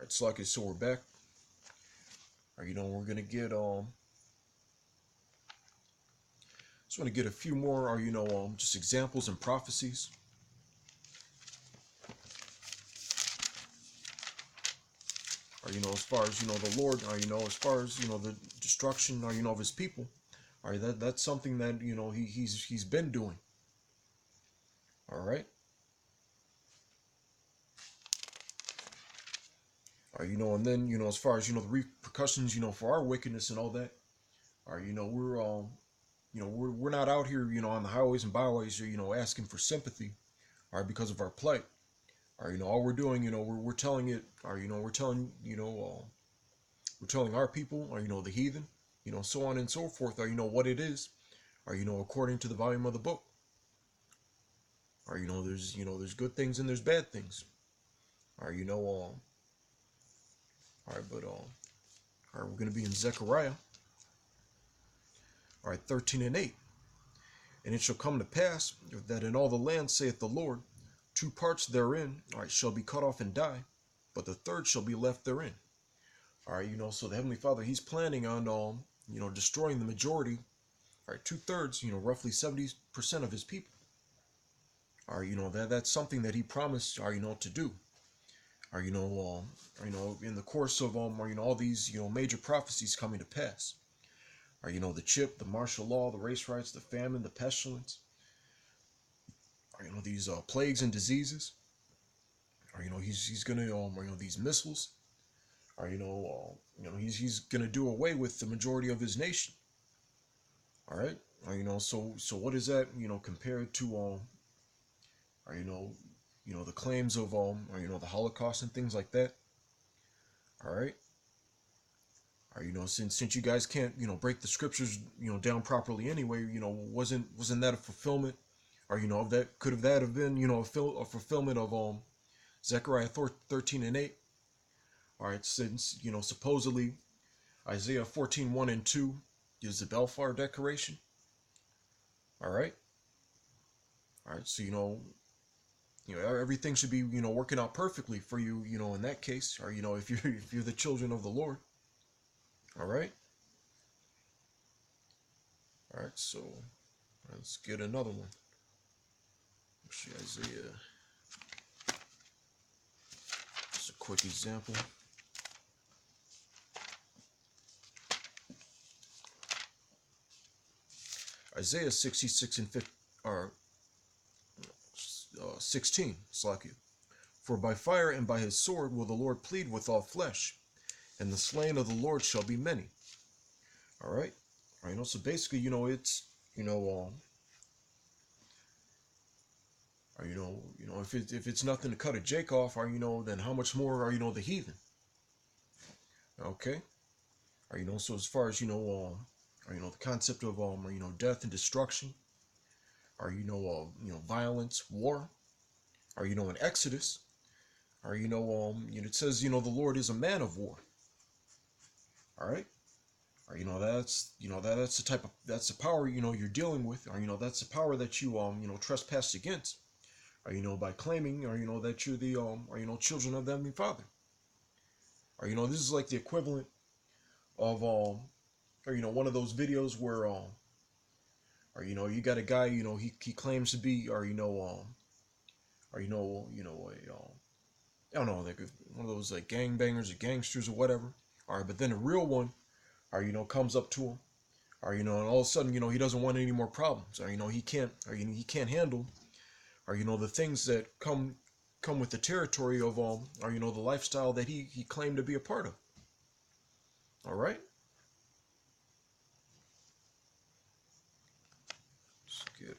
Alright, Slucky, so we're back. Alright, we're gonna get just want to get a few more just examples and prophecies. Or as far as the Lord, or as far as the destruction, or of his people. Alright, that's something that he's been doing. Alright. And then as far as the repercussions for our wickedness and all that. Alright, we're not out here on the highways and byways asking for sympathy, alright, because of our plight. Alright, all we're doing we're telling it, or we're telling we're telling our people, or the heathen, so on and so forth, or what it is, or according to the volume of the book. Or there's good things and there's bad things. Or alright, but alright, we're gonna be in Zechariah. Alright, 13 and 8. And it shall come to pass that in all the land, saith the Lord, 2 parts therein, alright, shall be cut off and die, but the third shall be left therein. Alright, so the Heavenly Father, he's planning on destroying the majority, alright, 2/3, roughly 70% of his people. Alright, that's something that he promised, to do. Or in the course of all these major prophecies coming to pass. Or the chip, the martial law, the race riots, the famine, the pestilence. Or these plagues and diseases. Or he's gonna these missiles. Or he's gonna do away with the majority of his nation. All right. Or so what is that compared to or the claims of or the Holocaust and things like that. All right. Or since you guys can't break the scriptures down properly anyway, wasn't that a fulfillment, or that could have been a fulfillment of Zechariah 13 and 8. All right, since supposedly Isaiah 14:1 and 2 is the Belfar Declaration. All right. So everything should be working out perfectly for you in that case, or if you're the children of the Lord. All right. All right. So let's get another one. Let's see, Isaiah. Just a quick example. Isaiah 66 and 50, or 16. Slack you. For by fire and by his sword will the Lord plead with all flesh, and the slain of the Lord shall be many. All right. All right. So basically, it's or if it's nothing to cut a Jake off, or then how much more are the heathen? Okay. Or so as far as the concept of death and destruction, or violence, war, or in Exodus, or it says the Lord is a man of war. All right. Or that's that's the power you're dealing with, or that's the power that you trespass against, or by claiming, or that you're the or children of the Heavenly Father. Or this is like the equivalent of or one of those videos where or you got a guy he claims to be, or or a I don't know, like one of those like gangbangers or gangsters or whatever. All right, but then a real one, or comes up to him, or and all of a sudden he doesn't want any more problems, or he can't, or he can't handle, or the things that come with the territory of or the lifestyle that he claimed to be a part of. All right. Let's get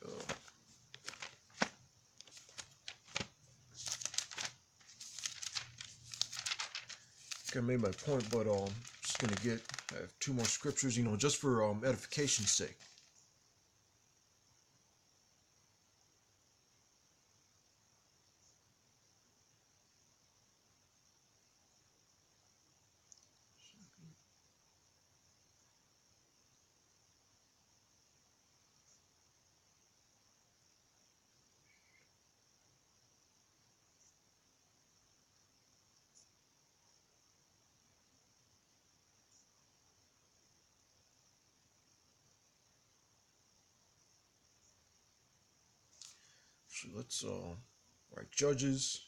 I made my point, but just gonna I have 2 more scriptures, just for edification's sake. let's all right, Judges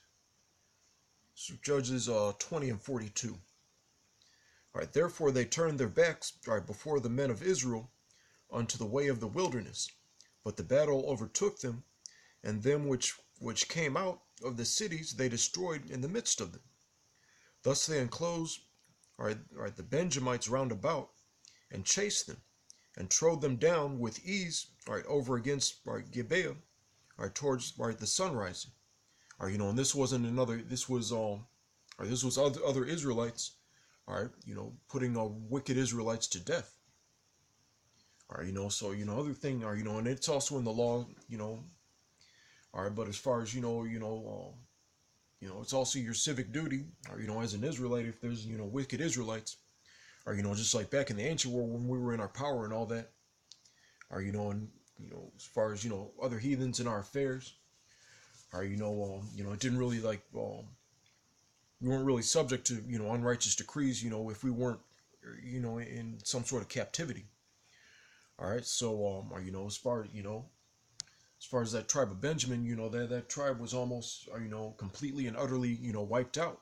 20 and 42. All right, therefore they turned their backs, all right, before the men of Israel unto the way of the wilderness, but the battle overtook them, and them which came out of the cities they destroyed in the midst of them. Thus they enclosed, all right, the Benjamites round about, and chased them, and trode them down with ease, all right, over against, all right, Gibeah, all right, towards, all right, the sunrising. All right, and this wasn't another. This was this was other Israelites, all right, putting wicked Israelites to death. All right, so other thing, or and it's also in the law, all right, but as far as it's also your civic duty, or as an Israelite, if there's wicked Israelites, or just like back in the ancient world when we were in our power and all that, or and as far as other heathens in our affairs, or it didn't really like we weren't really subject to unrighteous decrees, if we weren't in some sort of captivity. All right, so or, as far as that tribe of Benjamin, that tribe was almost completely and utterly wiped out.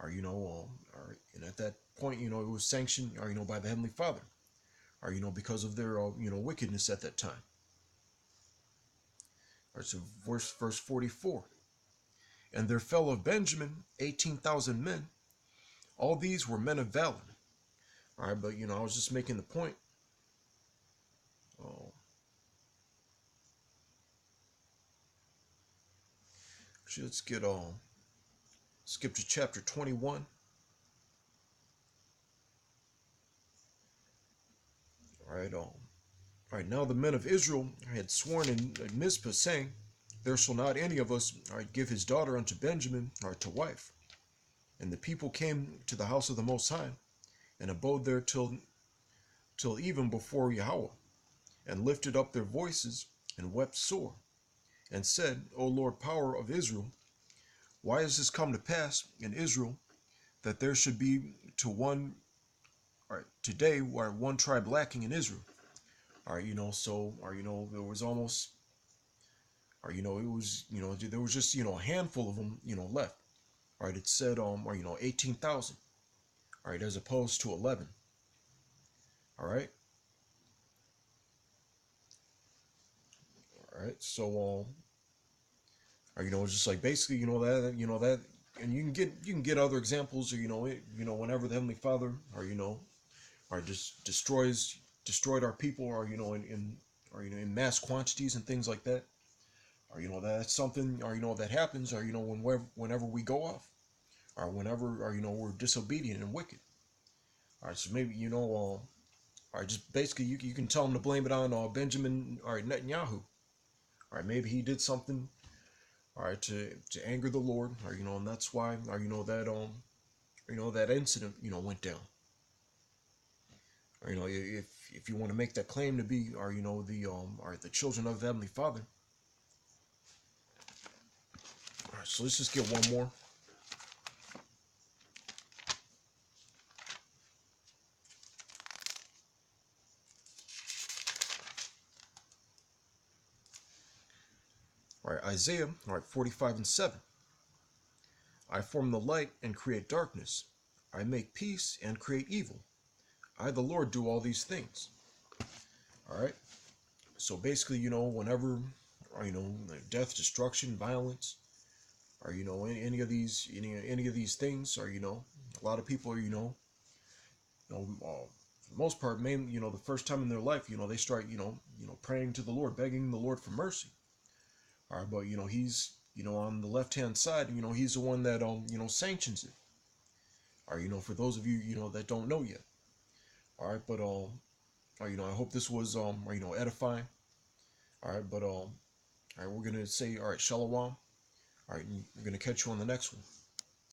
Or all right, and at that point, it was sanctioned, or by the Heavenly Father, or because of their wickedness at that time. All right, so verse 44. And there fell of Benjamin 18,000 men. All these were men of valor. All right, but I was just making the point. Oh, let's get skip to chapter 21. All right, all right. Now the men of Israel had sworn in Mizpah, saying, "There shall not any of us, all right, give his daughter unto Benjamin, or to wife." And the people came to the house of the Most High, and abode there till even before Yahweh, and lifted up their voices, and wept sore, and said, O Lord, power of Israel, why is this come to pass in Israel, that there should be to one, all right, today, one tribe lacking in Israel? All right, so, or there was almost, or it was, there was just a handful of them, left. All right, it said, or 18,000. All right, as opposed to 11. All right. All right, so or it's just like basically that, and you can get other examples, or whenever the Heavenly Father, or just destroyed our people, or in mass quantities and things like that, or that's something, or that happens, or whenever we go off, or whenever, or we're disobedient and wicked. All right, so maybe all right, just basically you can tell them to blame it on Benjamin, all right, Netanyahu. All right, maybe he did something, all right, to anger the Lord, or and that's why, or that incident went down. Or if you want to make that claim to be, or the children of the Heavenly Father. All right, so let's just get one more. All right, Isaiah, all right, 45 and 7. I form the light and create darkness. I make peace and create evil. I, the Lord, do all these things. All right. So basically, whenever, or death, destruction, violence, or any of these things, or a lot of people are for the most part, mainly the first time in their life, they start praying to the Lord, begging the Lord for mercy. All right, but he's on the left hand side, he's the one that sanctions it. Or for those of you that don't know yet. All right, but I hope this was or edifying. All right, but all right, we're gonna say, all right, shalom. All right, we're gonna catch you on the next one.